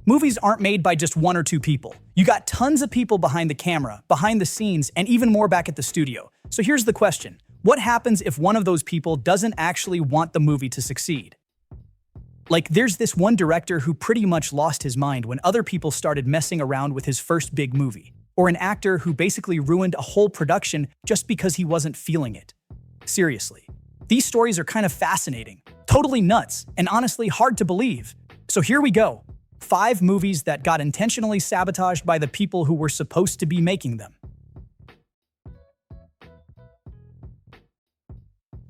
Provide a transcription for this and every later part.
Movies aren't made by just one or two people. You got tons of people behind the camera, behind the scenes, and even more back at the studio. So here's the question. What happens if one of those people doesn't actually want the movie to succeed? Like, there's this one director who pretty much lost his mind when other people started messing around with his first big movie. Or an actor who basically ruined a whole production just because he wasn't feeling it. Seriously. These stories are kind of fascinating, totally nuts, and honestly hard to believe. So here we go. 5 movies that got intentionally sabotaged by the people who were supposed to be making them.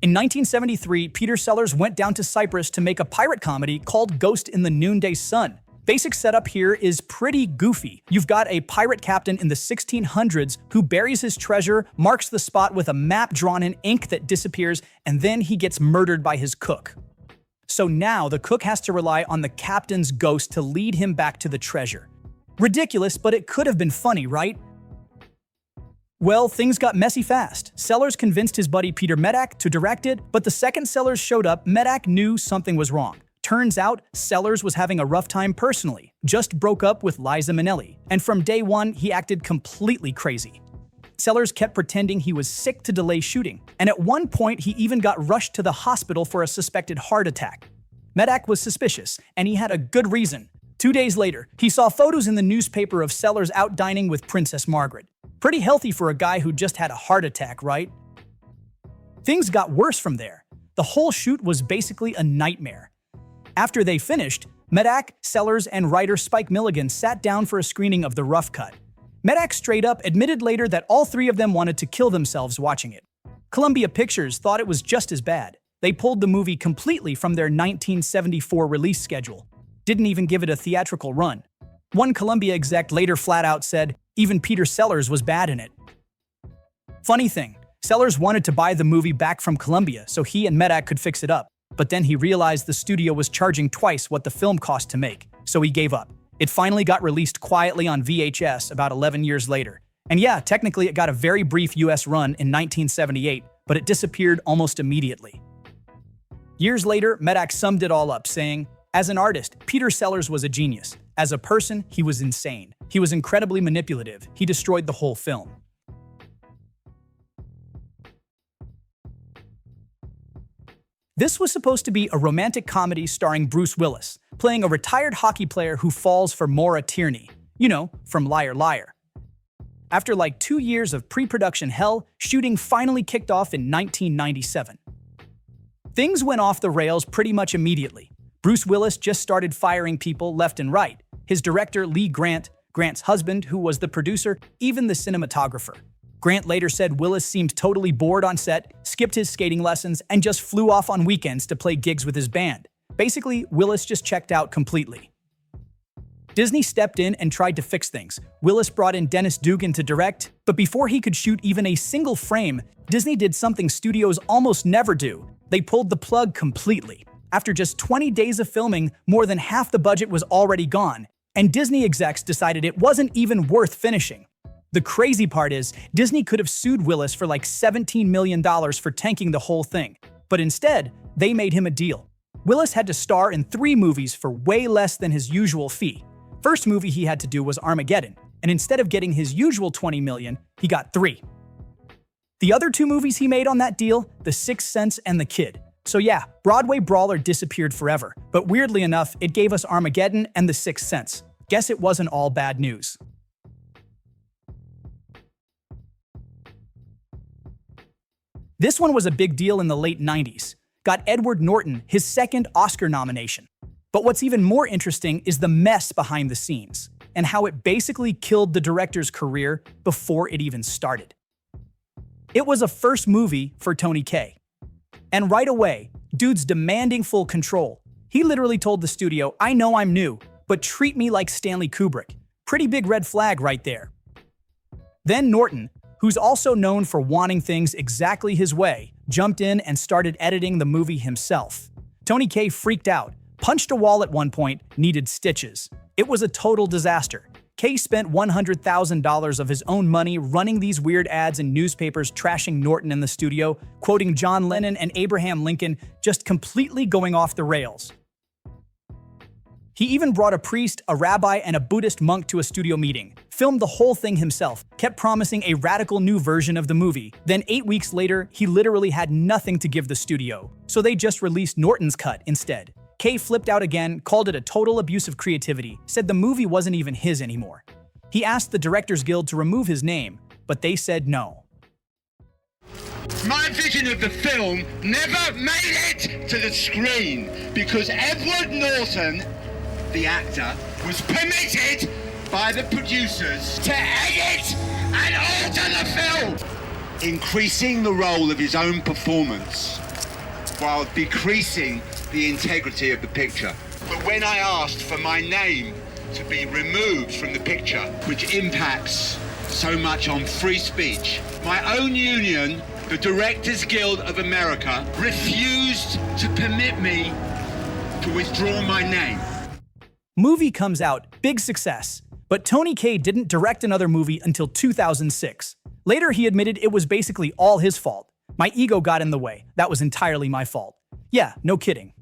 In 1973, Peter Sellers went down to Cyprus to make a pirate comedy called Ghost in the Noonday Sun. Basic setup here is pretty goofy. You've got a pirate captain in the 1600s who buries his treasure, marks the spot with a map drawn in ink that disappears, and then he gets murdered by his cook. So now the cook has to rely on the captain's ghost to lead him back to the treasure. Ridiculous, but it could have been funny, right? Well, things got messy fast. Sellers convinced his buddy Peter Medak to direct it, but the second Sellers showed up, Medak knew something was wrong. Turns out, Sellers was having a rough time personally, just broke up with Liza Minnelli, and from day one, he acted completely crazy. Sellers kept pretending he was sick to delay shooting, and at one point he even got rushed to the hospital for a suspected heart attack. Medak was suspicious, and he had a good reason. 2 days later, he saw photos in the newspaper of Sellers out dining with Princess Margaret. Pretty healthy for a guy who just had a heart attack, right? Things got worse from there. The whole shoot was basically a nightmare. After they finished, Medak, Sellers, and writer Spike Milligan sat down for a screening of the rough cut. Medak straight up admitted later that all 3 of them wanted to kill themselves watching it. Columbia Pictures thought it was just as bad. They pulled the movie completely from their 1974 release schedule. Didn't even give it a theatrical run. One Columbia exec later flat out said, even Peter Sellers was bad in it. Funny thing, Sellers wanted to buy the movie back from Columbia so he and Medak could fix it up. But then he realized the studio was charging twice what the film cost to make, so he gave up. It finally got released quietly on VHS about 11 years later. And yeah, technically it got a very brief US run in 1978, but it disappeared almost immediately. Years later, Medak summed it all up, saying, as an artist, Peter Sellers was a genius. As a person, he was insane. He was incredibly manipulative. He destroyed the whole film. This was supposed to be a romantic comedy starring Bruce Willis, playing a retired hockey player who falls for Maura Tierney, you know, from Liar Liar. After like 2 years of pre-production hell, shooting finally kicked off in 1997. Things went off the rails pretty much immediately. Bruce Willis just started firing people left and right. His director, Lee Grant, Grant's husband, who was the producer, even the cinematographer. Grant later said Willis seemed totally bored on set, skipped his skating lessons, and just flew off on weekends to play gigs with his band. Basically, Willis just checked out completely. Disney stepped in and tried to fix things. Willis brought in Dennis Dugan to direct, but before he could shoot even a single frame, Disney did something studios almost never do. They pulled the plug completely. After just 20 days of filming, more than half the budget was already gone, and Disney execs decided it wasn't even worth finishing. The crazy part is, Disney could have sued Willis for like $17 million for tanking the whole thing, but instead, they made him a deal. Willis had to star in 3 movies for way less than his usual fee. First movie he had to do was Armageddon, and instead of getting his usual $20 million, he got 3. The other 2 movies he made on that deal, The Sixth Sense and The Kid. So yeah, Broadway Brawler disappeared forever, but weirdly enough, it gave us Armageddon and The Sixth Sense. Guess it wasn't all bad news. This one was a big deal in the late 90s. Got Edward Norton his second Oscar nomination. But what's even more interesting is the mess behind the scenes, and how it basically killed the director's career before it even started. It was a first movie for Tony Kaye. And right away, dude's demanding full control. He literally told the studio, I know I'm new, but treat me like Stanley Kubrick. Pretty big red flag right there. Then Norton, who's also known for wanting things exactly his way, jumped in and started editing the movie himself. Tony Kaye freaked out, punched a wall at one point, needed stitches. It was a total disaster. Kaye spent $100,000 of his own money running these weird ads in newspapers trashing Norton in the studio, quoting John Lennon and Abraham Lincoln, just completely going off the rails. He even brought a priest, a rabbi, and a Buddhist monk to a studio meeting, filmed the whole thing himself, kept promising a radical new version of the movie. Then 8 weeks later, he literally had nothing to give the studio, so they just released Norton's cut instead. Kay flipped out again, called it a total abuse of creativity, said the movie wasn't even his anymore. He asked the Directors Guild to remove his name, but they said no. My vision of the film never made it to the screen because Edward Norton, the actor, was permitted by the producers to edit and alter the film, increasing the role of his own performance while decreasing the integrity of the picture. But when I asked for my name to be removed from the picture, which impacts so much on free speech, my own union, the Directors Guild of America, refused to permit me to withdraw my name. Movie comes out, big success. But Tony Kaye didn't direct another movie until 2006. Later, he admitted it was basically all his fault. My ego got in the way. That was entirely my fault. Yeah, no kidding.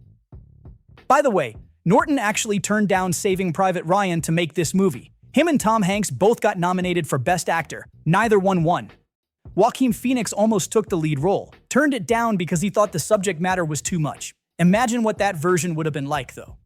By the way, Norton actually turned down Saving Private Ryan to make this movie. Him and Tom Hanks both got nominated for Best Actor. Neither one won. Joaquin Phoenix almost took the lead role, turned it down because he thought the subject matter was too much. Imagine what that version would have been like, though.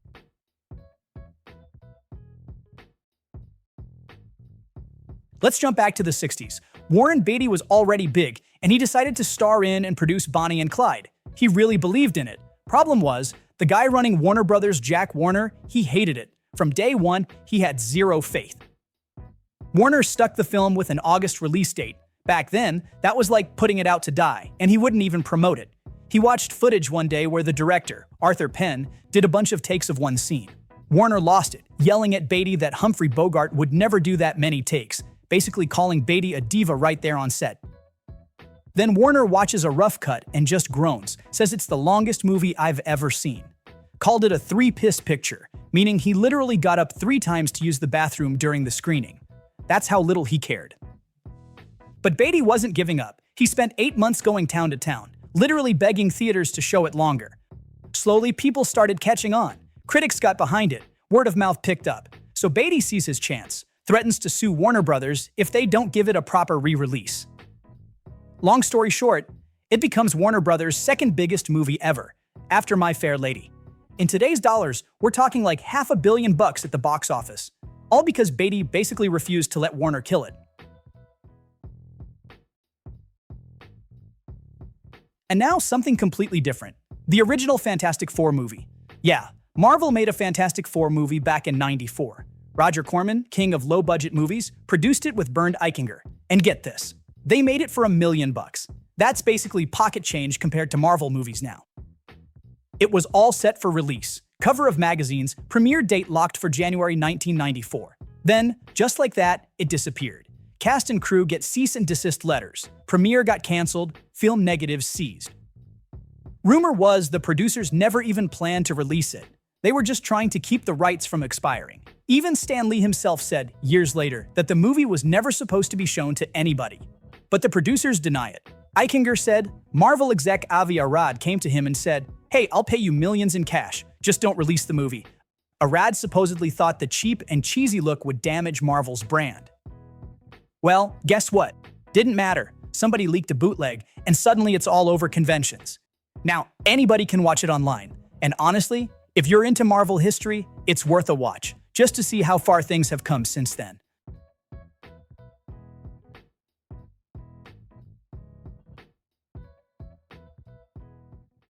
Let's jump back to the 60s. Warren Beatty was already big, and he decided to star in and produce Bonnie and Clyde. He really believed in it. Problem was, the guy running Warner Brothers, Jack Warner, he hated it. From day one, he had zero faith. Warner stuck the film with an August release date. Back then, that was like putting it out to die, and he wouldn't even promote it. He watched footage one day where the director, Arthur Penn, did a bunch of takes of one scene. Warner lost it, yelling at Beatty that Humphrey Bogart would never do that many takes, basically calling Beatty a diva right there on set. Then Warner watches a rough cut and just groans, says it's the longest movie I've ever seen. Called it a three-piss picture, meaning he literally got up 3 times to use the bathroom during the screening. That's how little he cared. But Beatty wasn't giving up. He spent 8 months going town to town, literally begging theaters to show it longer. Slowly, people started catching on. Critics got behind it. Word of mouth picked up. So Beatty sees his chance, threatens to sue Warner Brothers if they don't give it a proper re-release. Long story short, it becomes Warner Brothers' second biggest movie ever, after My Fair Lady. In today's dollars, we're talking like $500 million at the box office, all because Beatty basically refused to let Warner kill it. And now something completely different. The original Fantastic Four movie. Yeah, Marvel made a Fantastic Four movie back in '94. Roger Corman, king of low-budget movies, produced it with Bernd Eichinger. And get this, they made it for $1 million. That's basically pocket change compared to Marvel movies now. It was all set for release. Cover of magazines, premiere date locked for January 1994. Then, just like that, it disappeared. Cast and crew get cease and desist letters. Premiere got canceled, film negatives seized. Rumor was the producers never even planned to release it. They were just trying to keep the rights from expiring. Even Stan Lee himself said, years later, that the movie was never supposed to be shown to anybody. But the producers deny it. Eichinger said, Marvel exec Avi Arad came to him and said, "Hey, I'll pay you millions in cash, just don't release the movie." Arad supposedly thought the cheap and cheesy look would damage Marvel's brand. Well, guess what? Didn't matter. Somebody leaked a bootleg, and suddenly it's all over conventions. Now, anybody can watch it online. And honestly, if you're into Marvel history, it's worth a watch, just to see how far things have come since then.